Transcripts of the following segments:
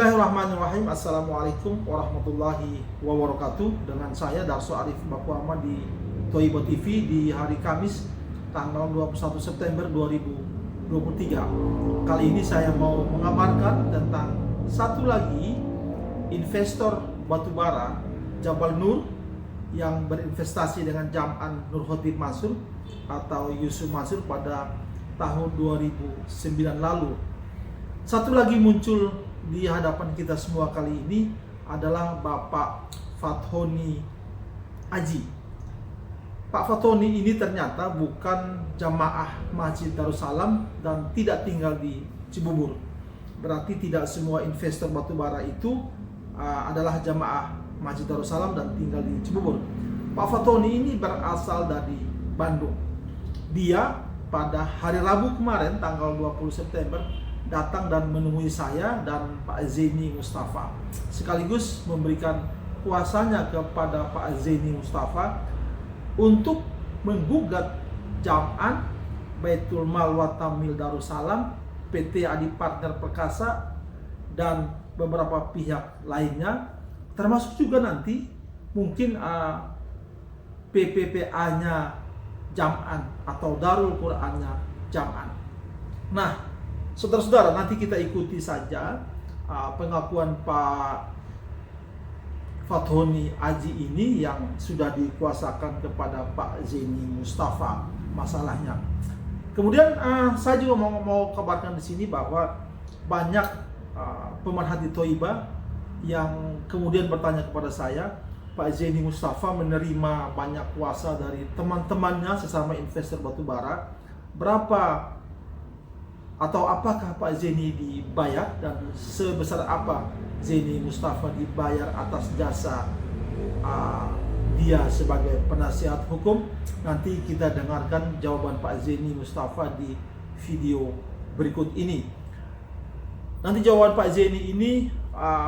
Bismillahirrahmanirrahim. Assalamualaikum warahmatullahi wabarakatuh. Dengan saya Darso Arif Bakuama di Toibo TV di hari Kamis tanggal 21 September 2023. Kali ini saya mau mengabarkan tentang satu lagi investor batubara Jabal Nur yang berinvestasi dengan Jam'an Nur Khotib Mansur atau Yusuf Mansur pada tahun 2009 lalu. Satu lagi muncul di hadapan kita semua kali ini adalah Bapak Fathoni Aji. Pak Fathoni ini ternyata bukan jamaah Masjid Darussalam dan tidak tinggal di Cibubur. Berarti tidak semua investor batubara itu adalah jamaah Masjid Darussalam dan tinggal di Cibubur. Pak Fathoni ini berasal dari Bandung. Dia pada hari Rabu kemarin tanggal 20 September datang dan menemui saya dan Pak Zaini Mustafa, sekaligus memberikan kuasanya kepada Pak Zaini Mustafa untuk menggugat Jam'an Baitul Mal wa Tamwil Darussalam, PT Adi Partner Perkasa dan beberapa pihak lainnya, termasuk juga nanti mungkin PPPA-nya Jam'an atau Darul Qurannya Jam'an. Nah, saudara-saudara, nanti kita ikuti saja pengakuan Pak Fathoni Aji ini yang sudah dikuasakan kepada Pak Zaini Mustafa masalahnya. Kemudian saya juga mau kabarkan di sini bahwa banyak pemerhati Toiba yang kemudian bertanya kepada saya, Pak Zaini Mustafa menerima banyak kuasa dari teman-temannya sesama investor batubara. Berapa atau apakah Pak Zaini dibayar dan sebesar apa Zaini Mustafa dibayar atas jasa dia sebagai penasihat hukum? Nanti kita dengarkan jawaban Pak Zaini Mustafa di video berikut ini. Nanti jawaban Pak Zaini ini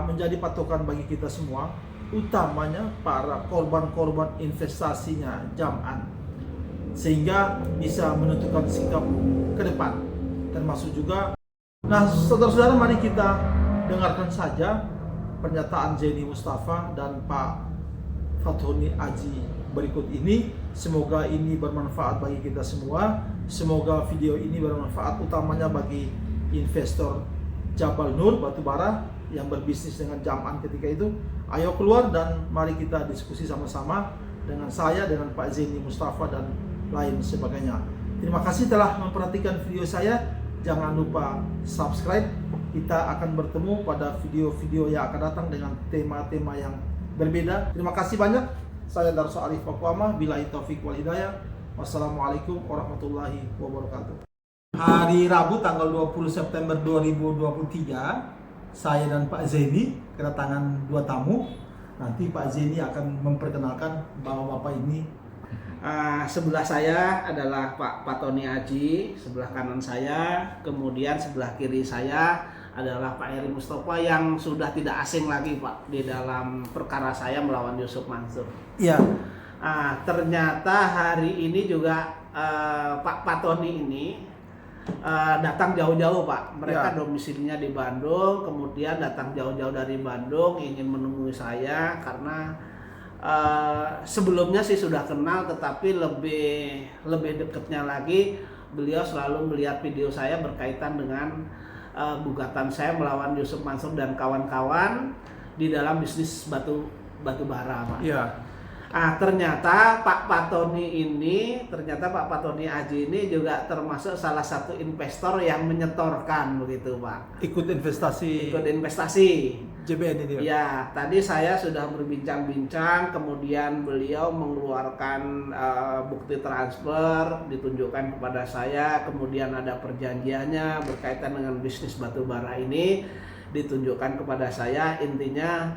menjadi patokan bagi kita semua, utamanya para korban-korban investasinya Jam'an, sehingga bisa menentukan sikap ke depan. Termasuk juga, nah saudara-saudara, mari kita dengarkan saja pernyataan Zaini Mustafa dan Pak Fathoni Aji berikut ini. Semoga ini bermanfaat bagi kita semua. Semoga video ini bermanfaat utamanya bagi investor Jabal Nur batubara yang berbisnis dengan Jam'an ketika itu. Ayo keluar dan mari kita diskusi sama-sama dengan saya, dengan Pak Zaini Mustafa dan lain sebagainya. Terima kasih telah memperhatikan video saya. Jangan lupa subscribe. Kita akan bertemu pada video-video yang akan datang dengan tema-tema yang berbeda. Terima kasih banyak. Saya Darso Arif Bakuama. Billahi taufik wal hidayah. Wassalamualaikum warahmatullahi wabarakatuh. Hari Rabu tanggal 20 September 2023, saya dan Pak Zaini kedatangan dua tamu. Nanti Pak Zaini akan memperkenalkan bapak-bapak ini. Sebelah saya adalah Pak Fathoni Aji, sebelah kanan saya, kemudian sebelah kiri saya adalah Pak Eri Mustafa yang sudah tidak asing lagi Pak di dalam perkara saya melawan Yusuf Mansur. Iya. Ternyata hari ini juga Pak Fathoni ini datang jauh-jauh Pak. Mereka domisilinya di Bandung, kemudian datang jauh-jauh dari Bandung ingin menemui saya karena sebelumnya sih sudah kenal, tetapi lebih dekatnya lagi beliau selalu melihat video saya berkaitan dengan gugatan saya melawan Yusuf Mansur dan kawan-kawan di dalam bisnis batu bara Pak. Iya. Ternyata Pak Fathoni Aji ini juga termasuk salah satu investor yang menyetorkan begitu Pak. Ikut investasi JBN ini. Ya, tadi saya sudah berbincang-bincang, kemudian beliau mengeluarkan bukti transfer, ditunjukkan kepada saya, kemudian ada perjanjiannya berkaitan dengan bisnis batubara ini, ditunjukkan kepada saya. Intinya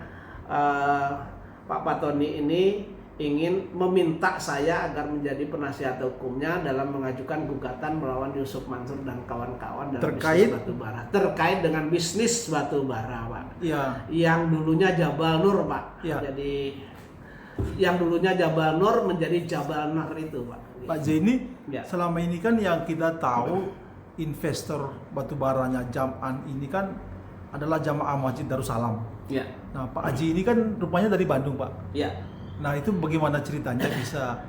Pak Fathoni ini ingin meminta saya agar menjadi penasihat hukumnya dalam mengajukan gugatan melawan Yusuf Mansur dan kawan-kawan dalam bisnis batubara. Terkait dengan bisnis batubara, Pak. Iya. Yang dulunya Jabal Nur, Pak. Ya. Jadi yang dulunya Jabal Nur menjadi Jabal Nar itu, Pak. Pak Zaini, ya. Selama ini kan yang kita tahu investor batubaranya Jam'an ini kan adalah jamaah Masjid Darussalam. Ya. Nah, Pak Haji ini kan rupanya dari Bandung, Pak. Ya. Nah, itu bagaimana ceritanya bisa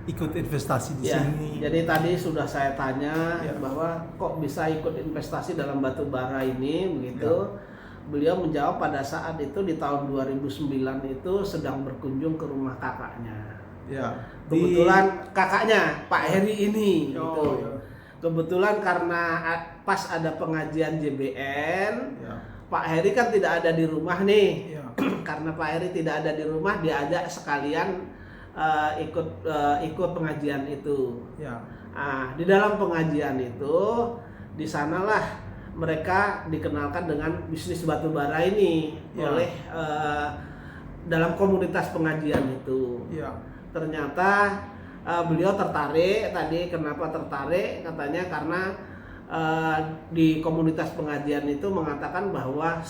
ikut investasi di Ya, sini? jadi tadi sudah saya tanya Ya. bahwa kok bisa ikut investasi dalam batu bara ini begitu. Beliau menjawab pada saat itu di tahun 2009 itu sedang berkunjung ke rumah kakaknya. Ya. Kebetulan kakaknya Pak Heri ini Oh, gitu. ya. Kebetulan karena pas ada pengajian JBN, Ya. Pak Heri kan tidak ada di rumah nih. Ya. Karena Pak Heri tidak ada di rumah, diajak sekalian ikut pengajian itu. Ya. Nah, di dalam pengajian itu, di sanalah mereka dikenalkan dengan bisnis batu bara ini Ya. oleh dalam komunitas pengajian itu. Ya. Ternyata beliau tertarik. Tadi kenapa tertarik? Katanya karena di komunitas pengajian itu mengatakan bahwa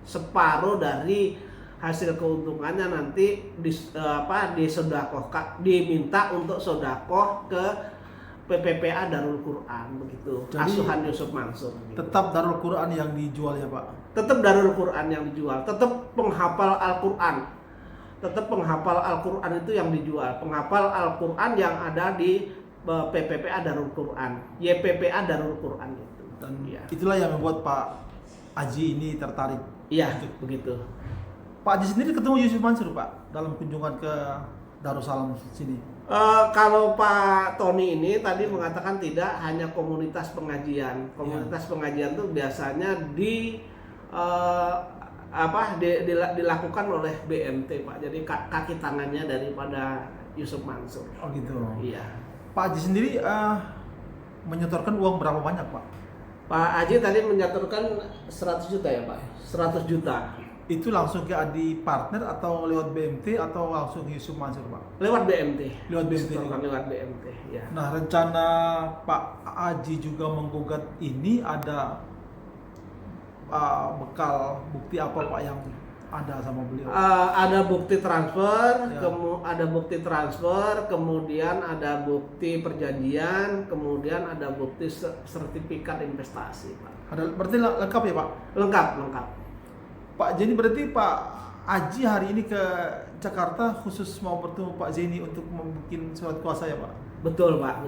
separuh dari hasil keuntungannya nanti diminta untuk sodakoh ke PPPA Darul Quran begitu. Jadi, Asuhan Yusuf Mansur. Gitu. Tetap Darul Quran yang dijual ya, Pak? Tetap Darul Quran yang dijual, tetap penghafal Al-Quran. Tetap penghafal Al-Quran itu yang dijual. Penghafal Al-Quran yang ada di PPPA Darul Quran, YPPA Darul Quran itu. Dan Ya. itulah yang membuat Pak Haji ini tertarik. Iya, begitu. Pak Haji sendiri ketemu Yusuf Mansur, Pak, dalam kunjungan ke Darussalam sini. Kalau Pak Tony ini tadi mengatakan tidak hanya komunitas pengajian. Komunitas pengajian itu biasanya dilakukan oleh BMT, Pak. Jadi kaki tangannya daripada Yusuf Mansur. Oh gitu. Iya. Pak Haji sendiri menyetorkan uang berapa banyak, Pak? Pak Haji tadi menyaturkan 100 juta ya, Pak. 100 juta. Itu langsung ke Adi Partner atau lewat BMT atau langsung Yusuf Mansur, Pak? Lewat BMT. Lewat BMT Setorkan juga. lewat BMT, ya. Nah, rencana Pak Haji juga menggugat ini ada bekal bukti apa, Pak, yang ada sama beliau? Ada bukti transfer, Ya. ada bukti transfer, kemudian ada bukti perjanjian, kemudian ada bukti sertifikat investasi, Pak. Ada, berarti lengkap ya, Pak? Lengkap. Pak, jadi berarti Pak Haji hari ini ke Jakarta khusus mau bertemu Pak Zeni untuk membuat surat kuasa ya, Pak? Betul, Pak.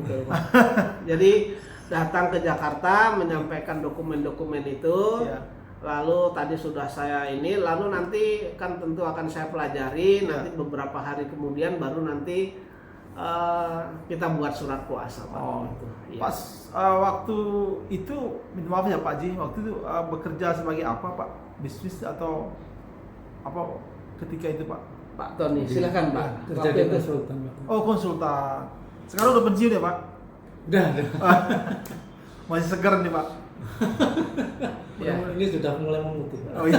Jadi datang ke Jakarta menyampaikan dokumen-dokumen itu. Ya. Lalu tadi sudah saya lalu nanti kan tentu akan saya pelajari. Ya. Nanti beberapa hari kemudian baru nanti kita buat surat kuasa, Pak. Oh. Gitu. Iya. Pas waktu itu, minta maaf ya Pak Haji, waktu itu bekerja sebagai apa, Pak? Bisnis atau apa ketika itu, Pak? Pak Tony, silakan Pak. Kerja Waktu di itu. konsultan, Pak. Oh, konsultan. Sekarang udah pensiun ya, Pak? Udah. Masih segar nih, Pak. Ya. Ini sudah mulai memutih, Pak. Oh iya.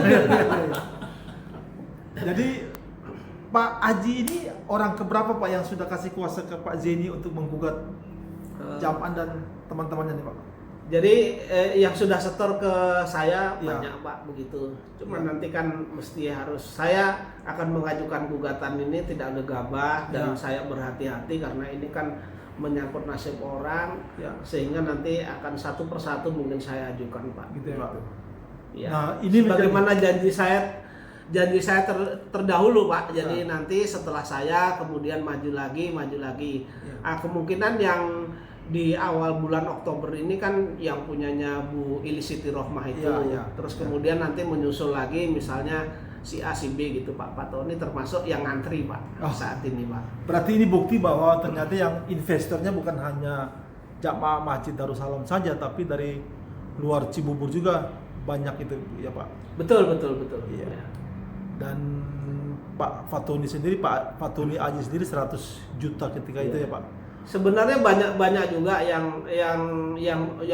Jadi Pak Haji ini orang keberapa, Pak, yang sudah kasih kuasa ke Pak Zeni untuk menggugat Jam'an dan teman-temannya nih, Pak? Jadi yang sudah setor ke saya Ya. banyak, Pak, begitu. Cuma Ya. nanti kan mesti saya akan mengajukan gugatan ini tidak gegabah dan Ya. saya berhati-hati karena ini kan menyangkut nasib orang, Ya. sehingga nanti akan satu persatu mungkin saya ajukan, Pak. Gitu ya, Pak. Ya. Nah, ini bagaimana janji saya terdahulu, Pak. Jadi Ya. nanti setelah saya kemudian maju lagi. Ya. Kemungkinan yang di awal bulan Oktober ini kan yang punyanya Bu Ili Siti Rohmah itu. Ya, ya. Terus Ya. kemudian nanti menyusul lagi misalnya si A, si B gitu, Pak. Pak Tony termasuk yang ngantri, Pak, Oh. saat ini, Pak. Berarti ini bukti bahwa ternyata yang investornya bukan hanya Jamaah Masjid Darussalam saja, tapi dari luar Cibubur juga banyak itu, ya, Pak. Betul. Iya. Ya. Dan Pak Fatoni sendiri, Pak Fatoni Haji sendiri 100 juta ketika itu ya, Pak. Sebenarnya banyak juga yang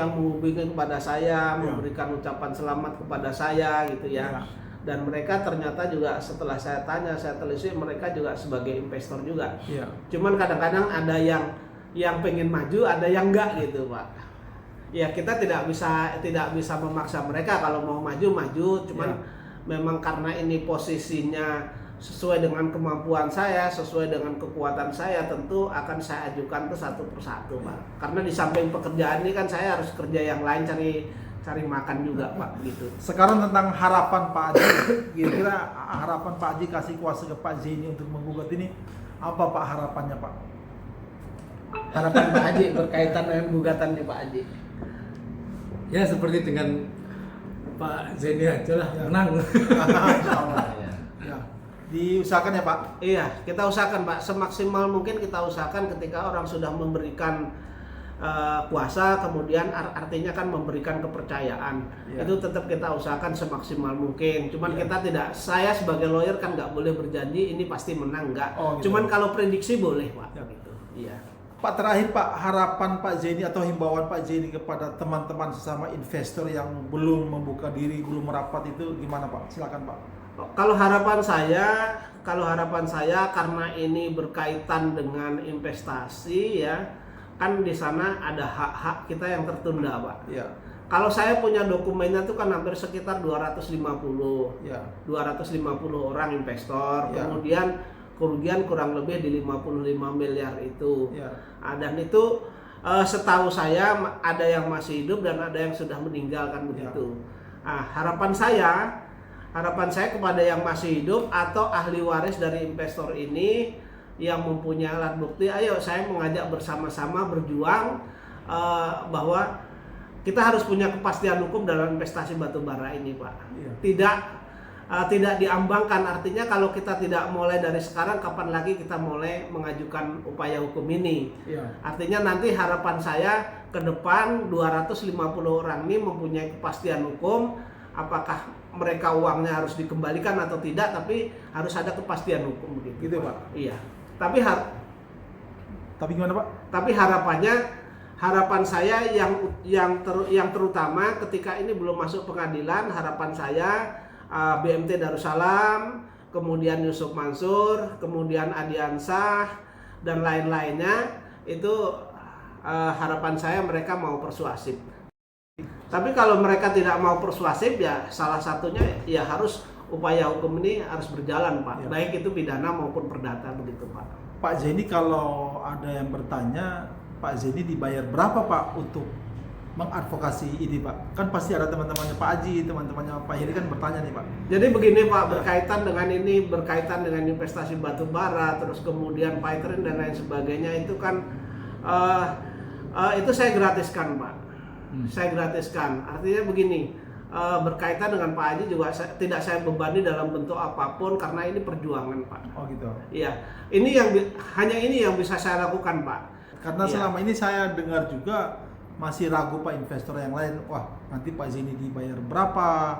menghubungi kepada saya, memberikan ucapan selamat kepada saya gitu ya. Ya. Dan mereka ternyata juga setelah saya tanya, saya telisik, mereka juga sebagai investor juga. Iya. Cuman kadang-kadang ada yang pengen maju, ada yang enggak gitu, Pak. Ya kita tidak bisa memaksa mereka kalau mau maju. Cuman memang karena ini posisinya sesuai dengan kemampuan saya, sesuai dengan kekuatan saya, tentu akan saya ajukan ke satu persatu, Pak. Karena di samping pekerjaan ini kan saya harus kerja yang lain, cari makan juga Pak gitu. Sekarang tentang harapan Pak Haji, kira-kira harapan Pak Haji kasih kuasa ke Pak Zeni untuk menggugat ini apa Pak harapannya Pak? Harapan Pak Haji berkaitan dengan gugatannya Pak Haji. Ya seperti dengan Pak Zeni aja lah, Ya. menang. Insya Allah. Ya. Diusahakan ya Pak. Iya, kita usahakan Pak, semaksimal mungkin kita usahakan ketika orang sudah memberikan kuasa, kemudian artinya kan memberikan kepercayaan. Iya. Itu tetap kita usahakan semaksimal mungkin. Cuman Iya. kita tidak, saya sebagai lawyer kan nggak boleh berjanji ini pasti menang, nggak. Oh, gitu. Cuman kalau prediksi boleh Pak. Ya. Gitu. Iya. Pak terakhir Pak, harapan Pak Zeni atau himbauan Pak Zeni kepada teman-teman sesama investor yang belum membuka diri, belum merapat itu gimana Pak? Silakan Pak. Kalau harapan saya karena ini berkaitan dengan investasi ya, kan di sana ada hak-hak kita yang tertunda Pak. Ya. Kalau saya punya dokumennya itu kan hampir sekitar 250 Ya. orang investor, Ya. kemudian kerugian kurang lebih di 55 miliar itu. Ya. Dan itu setahu saya ada yang masih hidup dan ada yang sudah meninggal kan begitu. Harapan saya kepada yang masih hidup atau ahli waris dari investor ini yang mempunyai alat bukti, ayo saya mengajak bersama-sama berjuang bahwa kita harus punya kepastian hukum dalam investasi batubara ini Pak. Iya. Tidak diambangkan, artinya kalau kita tidak mulai dari sekarang, kapan lagi kita mulai mengajukan upaya hukum ini. Iya. Artinya nanti harapan saya ke depan 250 orang ini mempunyai kepastian hukum, apakah mereka uangnya harus dikembalikan atau tidak, tapi harus ada kepastian hukum begitu. Gitu Pak. Iya. Tapi gimana Pak? Tapi harapan saya yang terutama ketika ini belum masuk pengadilan, harapan saya BMT Darussalam, kemudian Yusuf Mansur, kemudian Adiansah dan lain-lainnya itu harapan saya mereka mau persuasif. Tapi kalau mereka tidak mau persuasif ya salah satunya ya harus upaya hukum ini harus berjalan Pak, Ya. baik itu pidana maupun perdata begitu Pak. Pak Zeni, kalau ada yang bertanya, Pak Zeni dibayar berapa Pak untuk mengadvokasi ini Pak? Kan pasti ada teman-temannya Pak Haji, teman-temannya Pak Heri kan bertanya nih Pak. Jadi begini Pak, berkaitan dengan investasi batu bara, terus kemudian pipeline dan lain sebagainya itu kan itu saya gratiskan Pak. Saya gratiskan. Artinya begini, berkaitan dengan Pak Haji juga tidak saya bebani dalam bentuk apapun karena ini perjuangan Pak. Oh gitu. Iya, hanya ini yang bisa saya lakukan Pak. Karena Iya. selama ini saya dengar juga masih ragu Pak investor yang lain. Wah, nanti Pak Zeni dibayar berapa?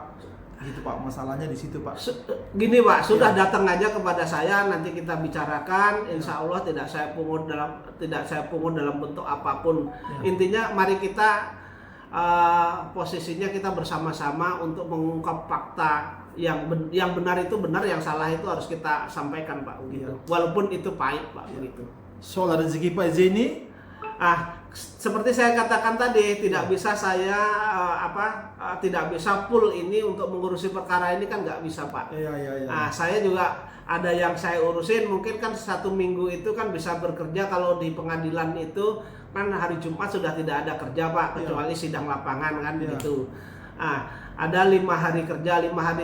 Gitu Pak, masalahnya di situ Pak. Gini Pak, sudah datang aja kepada saya, nanti kita bicarakan. Insya Allah tidak saya pungut dalam bentuk apapun. Ya. Intinya mari kita posisinya kita bersama-sama untuk mengungkap fakta yang benar itu benar, yang salah itu harus kita sampaikan Pak begitu. Ya. Walaupun itu pahit Pak Ya. begitu. Soal rezeki Pak Zeni, Seperti saya katakan tadi, tidak bisa saya tidak bisa full ini untuk mengurusi perkara ini kan nggak bisa Pak. iya. Saya juga ada yang saya urusin, mungkin kan 1 minggu itu kan bisa bekerja. Kalau di pengadilan itu kan hari Jumat sudah tidak ada kerja Pak, kecuali sidang lapangan kan begitu. Ada 5 hari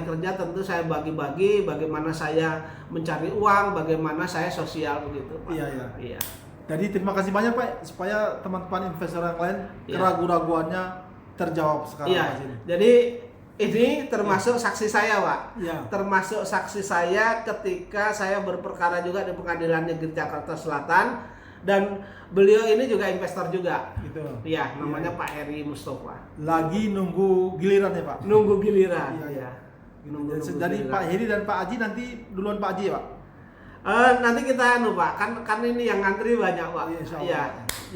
kerja tentu saya bagi-bagi bagaimana saya mencari uang, bagaimana saya sosial begitu Pak. Iya. Jadi terima kasih banyak Pak, supaya teman-teman investor yang lain Iya. keraguan-raguannya terjawab sekarang Iya. Pak Zeni. Jadi ini termasuk saksi saya Pak. Iya. Termasuk saksi saya ketika saya berperkara juga di Pengadilan Negeri Jakarta Selatan, dan beliau ini juga investor juga. Gitu. Iya, namanya Pak Heri Mustafa. Lagi nunggu giliran ya Pak. Nunggu giliran. Iya. Nunggu Jadi giliran. Pak Heri dan Pak Haji nanti duluan Pak Haji ya Pak. Nanti kita Pak, kan ini yang ngantri banyak Pak. Iya, insya Allah. Iya.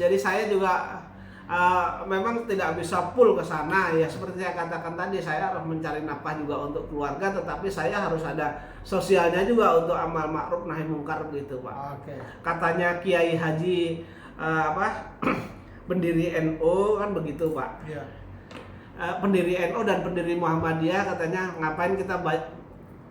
Jadi saya juga memang tidak bisa full ke sana ya, seperti saya katakan tadi, saya harus mencari nafkah juga untuk keluarga, tetapi saya harus ada sosialnya juga untuk amal ma'ruf nahi mungkar begitu Pak. Oke. Katanya Kiai Haji pendiri NU kan begitu Pak. Iya. Pendiri NU dan pendiri Muhammadiyah katanya ngapain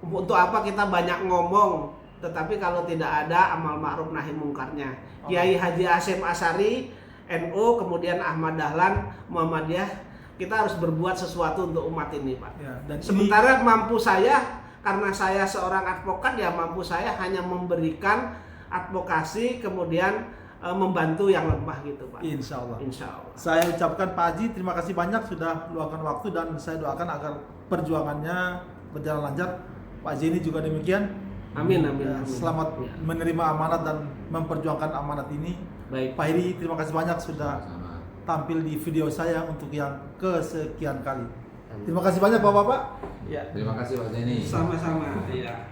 untuk apa kita banyak ngomong tetapi kalau tidak ada amal ma'ruf nahi mungkarnya. Kiai Haji Hasyim Asy'ari NU, kemudian Ahmad Dahlan Muhammadiyah kita harus berbuat sesuatu untuk umat ini, Pak. Ya, dan Sementara mampu saya, karena saya seorang advokat, ya mampu saya hanya memberikan advokasi, kemudian membantu yang lemah gitu, Pak. Insya Allah. Insya Allah. Saya ucapkan Pak Haji terima kasih banyak sudah meluangkan waktu, dan saya doakan agar perjuangannya berjalan lancar. Pak Zeni juga demikian. Amin, amin, Ya, amin. selamat Ya. menerima amanat dan memperjuangkan amanat ini. Baik. Pak Heri, terima kasih banyak sudah tampil di video saya untuk yang kesekian kali. Terima kasih banyak Bapak-bapak. Ya. Terima kasih Pak Zeni. Sama-sama. Ya.